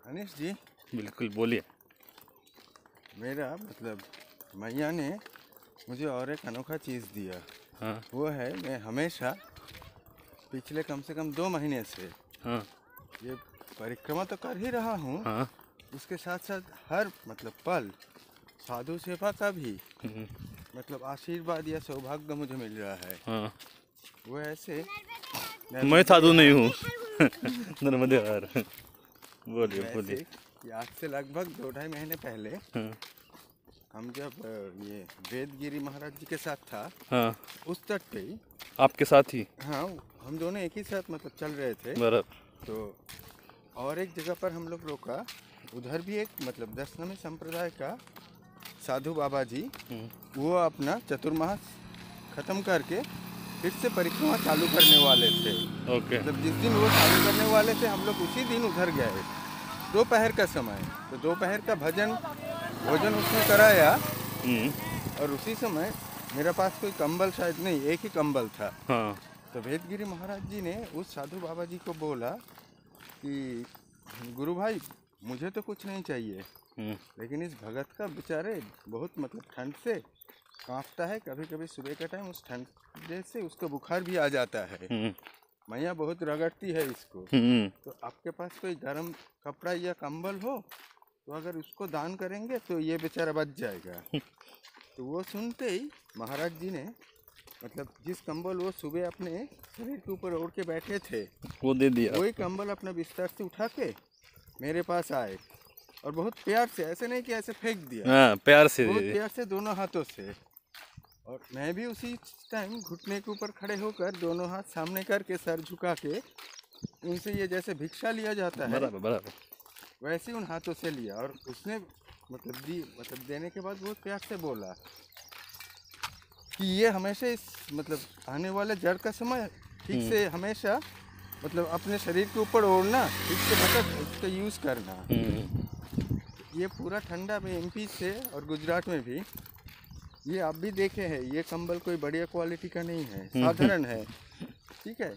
अनिश जी, बिल्कुल बोलिए। मेरा मतलब मैया ने मुझे और एक अनोखा चीज़ दिया। हाँ वो है, मैं हमेशा पिछले कम से कम 2 महीने से हाँ ये परिक्रमा तो कर ही रहा हूँ। हाँ। उसके साथ साथ हर मतलब पल साधु सेवा का भी हम्म, मतलब आशीर्वाद या सौभाग्य मुझे मिल रहा है। हाँ। वो ऐसे मैं साधु नहीं यहाँ- हूँ। नर्मदे हर। बोलिए वैसे बोलिए। कि आज से लगभग 2-2.5 महीने पहले हाँ हम जब ये वेदगिरी महाराज जी के साथ था, हाँ। उस तट पे ही, आपके साथ ही? हाँ, हम दोनों एक ही साथ मतलब चल रहे थे। बराबर। तो और एक जगह पर हम लोग रोका, उधर भी एक मतलब दशनामी संप्रदाय का साधु बाबा जी, वो अपना चतुर्मास खत्म करके फिर से परिक्रमा चालू करने वाले थे। ओके। मतलब जिस दिन वो चालू करने वाले थे, हम लोग उसी दिन उधर गए, दोपहर का समय। तो दोपहर का भोजन उसने कराया, और उसी समय मेरे पास कोई कंबल शायद नहीं, एक ही कंबल था। हाँ। तो वेदगिरी महाराज जी ने उस साधु बाबा जी को बोला कि गुरु भाई, मुझे तो कुछ नहीं चाहिए, लेकिन इस भगत का बेचारे बहुत मतलब ठंड से कांपता है, कभी कभी सुबह का टाइम उस ठंड से उसको बुखार भी आ जाता है। मैया बहुत रगड़ती है इसको। तो आपके पास कोई गर्म कपड़ा या कंबल हो तो अगर उसको दान करेंगे तो ये बेचारा बच जाएगा। तो वो सुनते ही महाराज जी ने मतलब जिस कंबल वो सुबह अपने शरीर के ऊपर ओढ़ के बैठे थे, वो दे दिया। वही कंबल अपना बिस्तर से उठा के मेरे पास आए, और बहुत प्यार से, ऐसे नहीं कि ऐसे फेंक दिया, हाँ, प्यार से बहुत दे दिया। प्यार से दोनों हाथों से। और मैं भी उसी टाइम घुटने के ऊपर खड़े होकर दोनों हाथ सामने करके सर झुका के उनसे ये जैसे भिक्षा लिया जाता है, बराबर बराबर। वैसे उन हाथों से लिया। और उसने मतलब देने के बाद बहुत प्यार से बोला कि ये हमेशा इस मतलब आने वाले जड़ का समय ठीक से हमेशा मतलब अपने शरीर के ऊपर ओढ़ना, ठीक से मतलब उसका यूज़ करना। ये पूरा ठंडा में एमपी से और गुजरात में भी, ये आप भी देखे हैं, ये कंबल कोई बढ़िया क्वालिटी का नहीं है, साधारण है, ठीक है।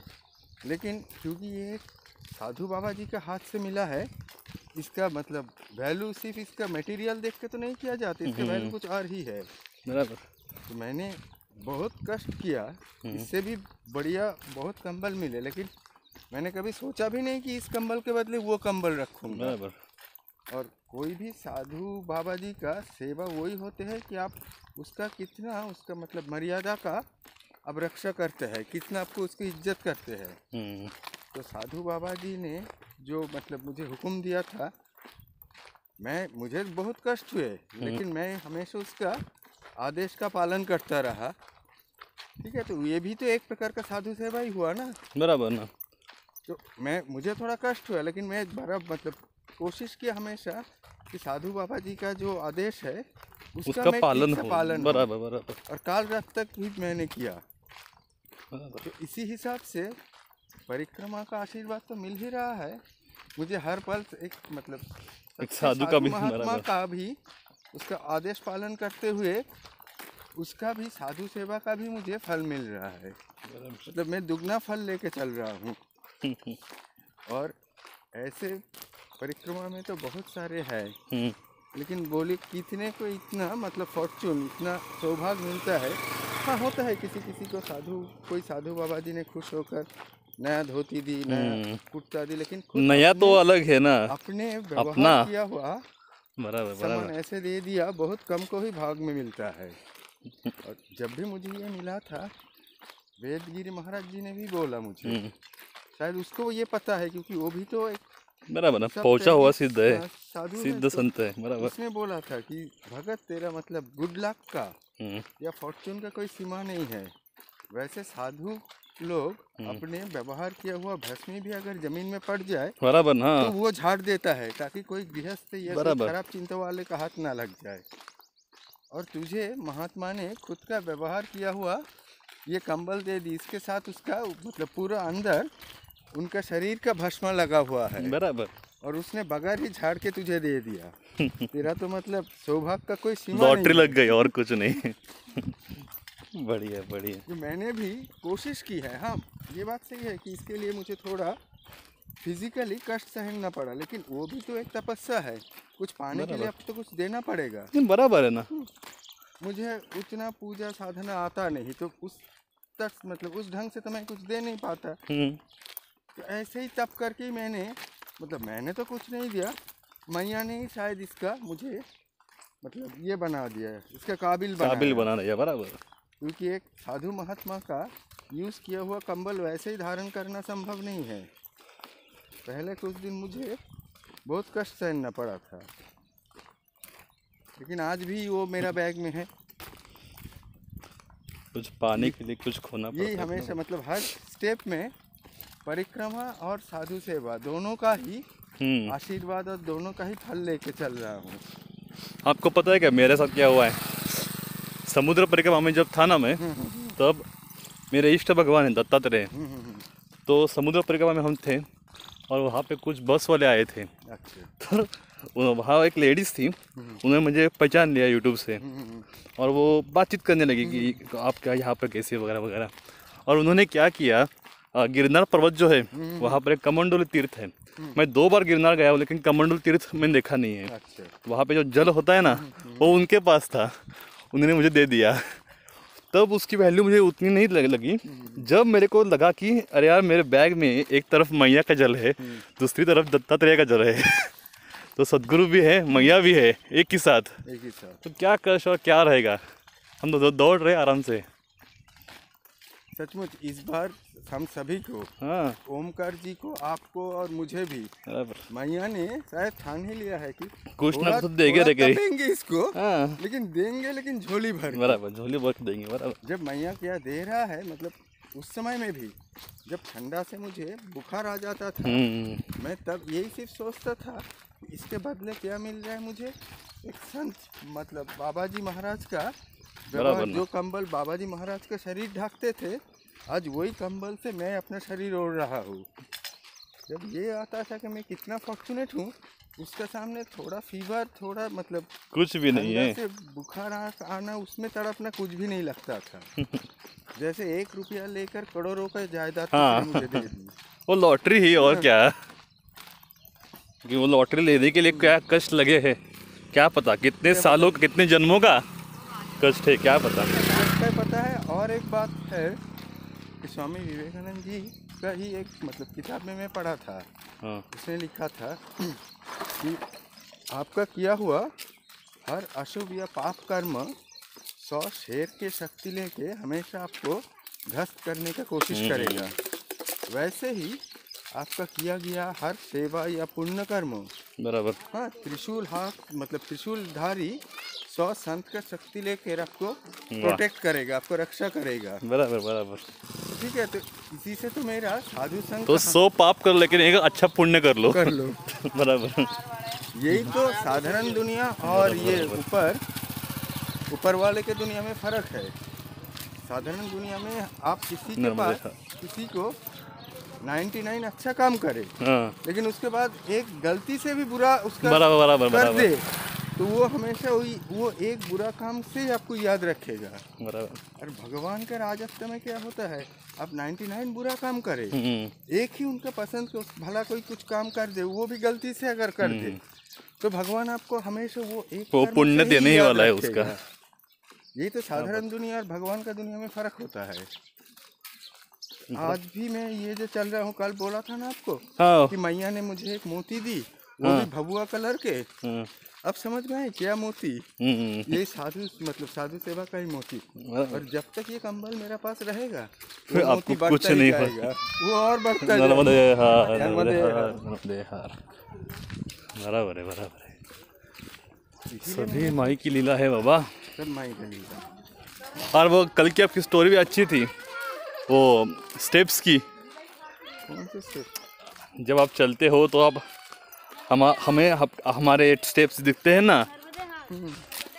लेकिन क्योंकि ये साधु बाबा जी का हाथ से मिला है, इसका मतलब वैल्यू सिर्फ इसका मटेरियल देख के तो नहीं किया जाता, इसका वैल्यू कुछ और ही है। बराबर। तो मैंने बहुत कष्ट किया, इससे भी बढ़िया बहुत कंबल मिले, लेकिन मैंने कभी सोचा भी नहीं कि इस कंबल के बदले वो कंबल रखूँगा। बराबर। और कोई भी साधु बाबा जी का सेवा वही होते हैं कि आप उसका कितना, उसका मतलब मर्यादा का अब रक्षा करते हैं, कितना आपको उसकी इज्जत करते हैं। तो साधु बाबा जी ने जो मतलब मुझे हुक्म दिया था, मुझे बहुत कष्ट हुए, लेकिन मैं हमेशा उसका आदेश का पालन करता रहा, ठीक है। तो ये भी तो एक प्रकार का साधु सेवा ही हुआ ना। बराबर ना। तो मुझे थोड़ा कष्ट हुआ, लेकिन मैं बड़ा मतलब कोशिश किया हमेशा कि साधु बाबा जी का जो आदेश है उसका मैं ठीक से पालन हो। बराबर बराबर। और काल रात तक भी मैंने किया। तो इसी हिसाब से परिक्रमा का आशीर्वाद तो मिल ही रहा है मुझे हर पल। एक मतलब एक साधु का भी, महात्मा का भी उसका आदेश पालन करते हुए उसका भी साधु सेवा का भी मुझे फल मिल रहा है। मतलब मैं दुगना फल लेके चल रहा हूँ। और ऐसे परिक्रमा में तो बहुत सारे हैं, लेकिन बोले कितने को इतना मतलब फॉर्चून, इतना सौभाग्य मिलता है। हाँ, होता है किसी किसी को कोई साधु बाबा जी ने खुश होकर नया धोती दी, नया कुर्ता दी, लेकिन नया तो अलग है ना, अपने व्यवहार किया हुआ बराबर सामान बराबर। ऐसे दे दिया, बहुत कम को ही भाग में मिलता है। और जब भी मुझे ये मिला था, वेदगिरी महाराज जी ने भी बोला मुझे, शायद उसको ये पता है क्योंकि वो भी तो एक बराबर ना, पहुंचा हुआ सिद्ध है, साधु सिद्ध संत है। बराबर। उसने बोला था कि भगत, तेरा मतलब गुड लक का या फॉर्चून का कोई सीमा नहीं है। वैसे साधु लोग अपने व्यवहार किया हुआ भस्मी भी अगर जमीन में पड़ जाए, बराबर ना, तो वो झाड़ देता है ताकि कोई गृहस्थ या कोई खराब चिंता वाले का हाथ ना लग जाए। और तुझे महात्मा ने खुद का व्यवहार किया हुआ ये कंबल दे दी, इसके साथ उसका मतलब पूरा अंदर उनका शरीर का भस्म लगा हुआ है। बराबर। और उसने बगैर ही झाड़ के तुझे दे दिया। तेरा तो मतलब सौभाग्य का कोई सीमा नहीं। लॉटरी लग गई और कुछ नहीं। बढ़िया बढ़िया। तो मैंने भी कोशिश की है। हाँ, ये बात सही है कि इसके लिए मुझे थोड़ा फिजिकली कष्ट सहना पड़ा, लेकिन वो भी तो एक तपस्या है। कुछ पाने के लिए अब तो कुछ देना पड़ेगा। बराबर है ना। मुझे उतना पूजा साधना आता नहीं, तो उस तक मतलब उस ढंग से तो मैं कुछ दे नहीं पाता। तो ऐसे ही तप करके ही मैंने तो कुछ नहीं दिया, मैया ने ही शायद इसका मुझे मतलब ये बना दिया है, इसका काबिल बना दिया। बराबर। क्योंकि एक साधु महात्मा का यूज़ किया हुआ कंबल वैसे ही धारण करना संभव नहीं है। पहले कुछ दिन मुझे बहुत कष्ट सहना पड़ा था, लेकिन आज भी वो मेरा बैग में है। कुछ पाने के लिए कुछ खोना पड़ता है। यही हमेशा मतलब हर स्टेप में परिक्रमा और साधु सेवा दोनों का ही आशीर्वाद और दोनों का ही फल लेके चल रहा हूँ। आपको पता है क्या मेरे साथ क्या हुआ है? समुद्र परिक्रमा में जब था ना मैं, तब मेरे इष्ट भगवान है दत्तात्रेय। तो समुद्र परिक्रमा में हम थे और वहाँ पे कुछ बस वाले आए थे। अच्छा। तो वहाँ एक लेडीज़ थी, उन्होंने मुझे पहचान लिया यूट्यूब से और वो बातचीत करने लगी कि आप क्या यहाँ पर कैसे वगैरह वगैरह। और उन्होंने क्या किया, गिरनार पर्वत जो है वहाँ पर एक कमंडलू तीर्थ है। मैं 2 बार गिरनार गया हूँ, लेकिन कमंडलू तीर्थ मैंने देखा नहीं है। अच्छा। वहाँ पे जो जल होता है ना, वो उनके पास था, उन्होंने मुझे दे दिया। तब उसकी वैल्यू मुझे उतनी नहीं लगी। जब मेरे को लगा कि अरे यार मेरे बैग में एक तरफ मैया का जल है, दूसरी तरफ दत्तात्रेय का जल है तो सदगुरु भी है, मैया भी है, एक ही साथ। तो क्या कष्ट और क्या रहेगा। हम तो दौड़ रहे आराम से। सचमुच इस बार हम सभी को, हाँ, ओमकार जी को, आपको और मुझे भी मैया ने शायद ठान ही लिया है कि कुछ ना कुछ देंगे इसको। हाँ। लेकिन झोली भर। बराबर, झोली भर के देंगे। बराबर। जब मैया क्या दे रहा है, मतलब उस समय में भी जब ठंडा से मुझे बुखार आ जाता था, मैं तब यही सिर्फ सोचता था इसके बदले क्या मिल रहा है मुझे। एक संत मतलब बाबा जी महाराज का जो कंबल बाबा जी महाराज का शरीर ढकते थे, आज वही कंबल से मैं अपना शरीर ओढ़ रहा हूँ। जब ये आता था कि मैं कितना फॉर्चुनेट हूँ, उसके सामने थोड़ा फीवर, थोड़ा मतलब कुछ भी नहीं है, से बुखार आना, उसमें तड़पना कुछ भी नहीं लगता था। जैसे 1 रुपया लेकर करोड़ों का जायदाद मुझे दे दी। वो लॉटरी ही, और क्या। कि वो लॉटरी लेने के लिए क्या कष्ट लगे हैं, क्या पता कितने सालों का, कितने जन्मों का कष्ट है, क्या पता। पता है। और एक बात है कि स्वामी विवेकानंद जी का ही एक मतलब किताब में मैं पढ़ा था। उसने लिखा था कि आपका किया हुआ हर अशुभ या पाप कर्म 100 शेर के शक्ति लेके हमेशा आपको ध्वस्त करने का कोशिश करेगा। वैसे ही आपका किया गया हर सेवा या पुण्य कर्म, बराबर, हाँ, त्रिशूल हाथ मतलब त्रिशूलधारी 100 संत का शक्ति लेकर आपको प्रोटेक्ट करेगा, आपको रक्षा करेगा। बराबर बराबर। ठीक है, तो इसी से तो मेरा साधु संग तो 100 पाप कर, लेकिन एक अच्छा पुण्य कर लो बराबर। यही तो साधारण दुनिया और ये ऊपर वाले के दुनिया में फर्क है। साधारण दुनिया में आप किसी के पास किसी को 99 अच्छा काम करे, लेकिन उसके बाद एक गलती से भी बुरा उसका कर दे, तो वो हमेशा वो एक बुरा काम से आपको याद रखेगा। और भगवान के राजत्व में क्या होता है, आप 99 बुरा काम करे, एक ही उनका पसंद को भला कोई कुछ काम कर दे, वो भी गलती से अगर कर दे, तो भगवान आपको हमेशा वो पुण्य देने ही वाला है उसका। यही तो साधारण दुनिया और भगवान का दुनिया में फर्क होता है। आज भी मैं ये जो चल रहा हूँ, कल बोला था ना आपको कि मैया ने मुझे एक मोती दी, वो भी भभुआ कलर के। अब समझ में आए क्या मोती, ये साधु सेवा का ही मोती। और जब तक ये कंबल मेरा पास रहेगा वो मोती बढ़ता ही जाएगा, वो और बढ़ता जाएगा। बराबर है, बराबर है। सभी माई की लीला है बाबा, सब माई की लीला। और वो कल की आपकी स्टोरी भी अच्छी थी, वो स्टेप्स की। कौन से स्टेप? जब आप चलते हो तो आप हमें हमारे स्टेप्स दिखते हैं ना,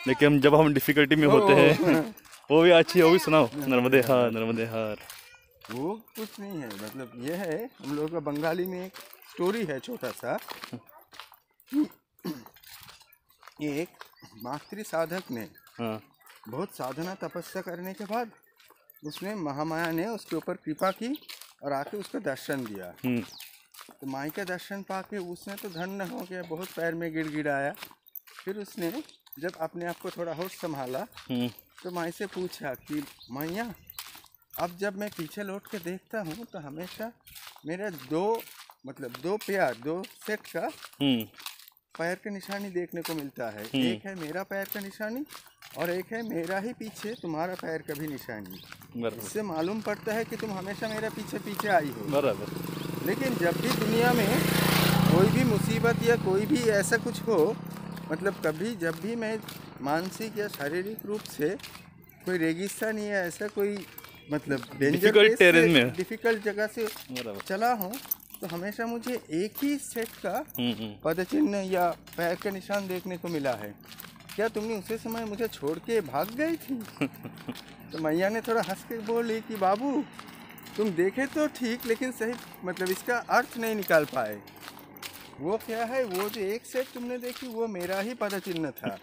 लेकिन जब हम डिफिकल्टी में होते हैं वो भी अच्छी है, वो भी सुनाओ। नर्मदे हार, नर्मदे हार। वो कुछ नहीं है, मतलब ये है, हम लोगों का बंगाली में एक स्टोरी है छोटा सा। एक मातृ साधक ने बहुत साधना तपस्या करने के बाद उसने महामाया ने उसके ऊपर कृपा की और आके उसका दर्शन दिया। तो माई का दर्शन पाके उसने तो धन्य हो गया, बहुत पैर में गिड़गिड़ाया। फिर उसने जब अपने आप को थोड़ा होश संभाला तो माई से पूछा कि मैया, अब जब मैं पीछे लौट के देखता हूँ तो हमेशा मेरा दो सेट का पैर का निशानी देखने को मिलता है। एक है मेरा पैर का निशानी और एक है मेरा ही पीछे तुम्हारा पैर का भी निशानी। इससे मालूम पड़ता है कि तुम हमेशा मेरे पीछे पीछे आई हो। बराबर। लेकिन जब भी दुनिया में कोई भी मुसीबत या कोई भी ऐसा कुछ हो, मतलब कभी जब भी मैं मानसिक या शारीरिक रूप से कोई रेगिस्तान या ऐसा कोई मतलब डिफिकल्ट जगह से चला हूँ, तो हमेशा मुझे एक ही सेट का पदचिन्ह या पैर का निशान देखने को मिला है। क्या तुमने उसी समय मुझे छोड़ के भाग गई थी? तो मैया ने थोड़ा हंस के बोली कि बाबू, तुम देखे तो ठीक, लेकिन सही मतलब इसका अर्थ नहीं निकाल पाए। वो क्या है, वो जो एक सेट तुमने देखी वो मेरा ही पदचिन्ह था।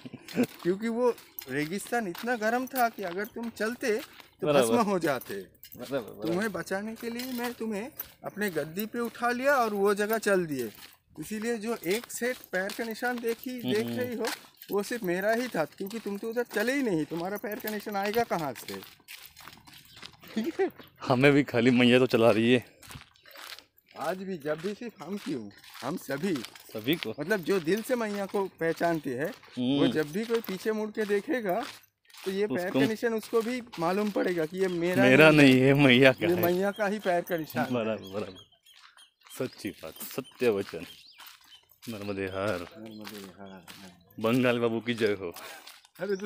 क्योंकि वो रेगिस्तान इतना गर्म था कि अगर तुम चलते तो भस्म हो जाते। तुम्हें बचाने के लिए मैं तुम्हें अपने गद्दी पे उठा लिया और वो जगह चल दिए। इसीलिए जो एक सेट पैर का निशान देख रही हो वो सिर्फ मेरा ही था, क्योंकि तुम तो उधर चले ही नहीं, तुम्हारा पैर का निशान आएगा कहाँ से? हमें भी खाली मैया तो चला रही है आज भी, जब भी, सिर्फ हम क्यों, हम सभी को, मतलब जो दिल से मैया को पहचानते हैं वो जब भी कोई पीछे मुड़ के देखेगा तो ये पैर का निशान उसको भी मालूम पड़ेगा कि ये मेरा नहीं है, मैया का ये है। मैया का ही पैर का निशान। बराबर। सच्ची बात, सत्य वचन। नर्मदे हर। बंगाल बाबू की जय हो। अरे